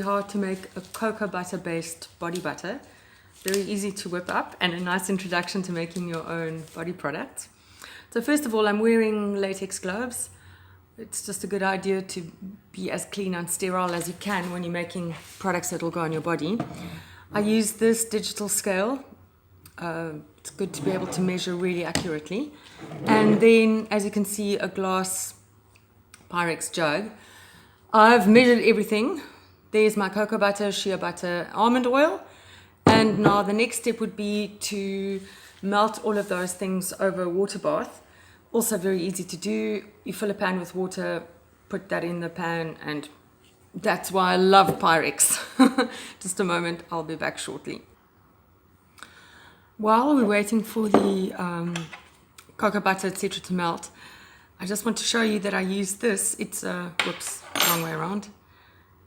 Hard to make a cocoa butter based body butter. Very easy to whip up and a nice introduction to making your own body products. So first of all, I'm wearing latex gloves. It's just a good idea to be as clean and sterile as you can when you're making products that will go on your body. I use this digital scale. It's good to be able to measure really accurately. And then, as you can see, a glass Pyrex jug. I've measured everything. There's my cocoa butter, shea butter, almond oil. And now the next step would be to melt all of those things over a water bath. Also very easy to do. You fill a pan with water, put that in the pan, and that's why I love Pyrex. Just a moment, I'll be back shortly. While we're waiting for the cocoa butter, etc. to melt, I just want to show you that I use this. It's a, whoops, wrong way around.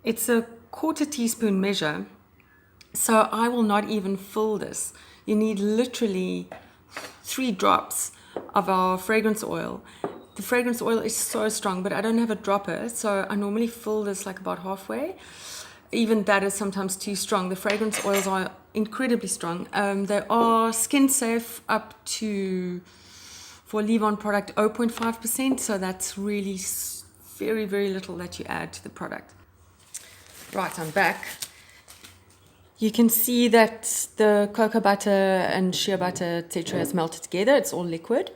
It's a 1/4 teaspoon measure, so I will not even fill this. You need literally 3 drops of our fragrance oil. The fragrance oil is so strong, but I don't have a dropper, so I normally fill this like about halfway. Even that is sometimes too strong. The fragrance oils are incredibly strong. They are skin safe up to, for a leave-on product, 0.5%, so that's really very, very little that you add to the product. Right, I'm back. You can see that the cocoa butter and shea butter, etc. has melted together. It's all liquid.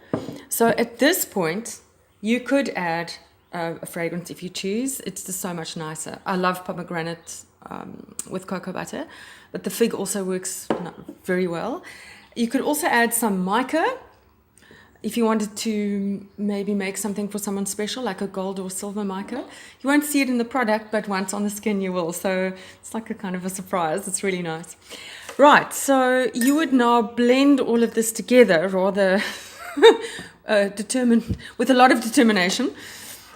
So at this point, you could add a fragrance if you choose. It's just so much nicer. I love pomegranate with cocoa butter, but the fig also works very well. You could also add some mica if you wanted to maybe make something for someone special, like a gold or silver mica. You won't see it in the product, but once on the skin you will. So it's like a kind of a surprise. It's really nice. Right, so you would now blend all of this together rather determined, with a lot of determination.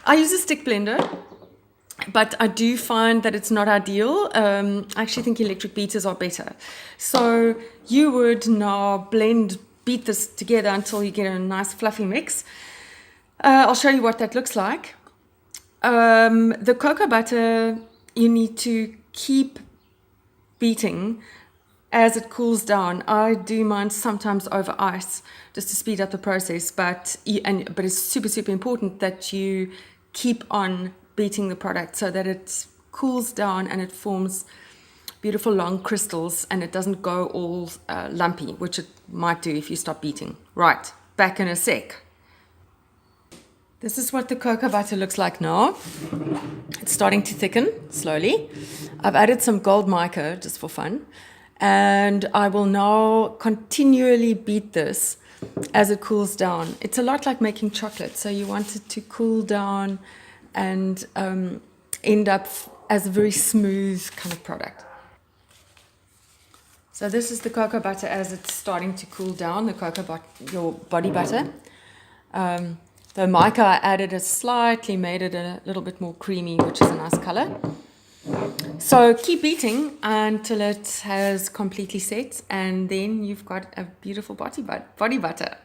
I use a stick blender, but I do find that it's not ideal. I actually think electric beaters are better. So you would now beat this together until you get a nice fluffy mix. I'll show you what that looks like. The cocoa butter, you need to keep beating as it cools down. I do mine sometimes over ice just to speed up the process, but it's super, super important that you keep on beating the product so that it cools down and it forms beautiful long crystals and it doesn't go all lumpy, which it might do if you stop beating. Right, back in a sec. This is what the cocoa butter looks like now. It's starting to thicken slowly. I've added some gold mica just for fun, and I will now continually beat this as it cools down. It's a lot like making chocolate, so you want it to cool down and end up as a very smooth kind of product. So this is the cocoa butter as it's starting to cool down, your body butter. The mica I added made it a little bit more creamy, which is a nice color. So keep beating until it has completely set, and then you've got a beautiful body butter.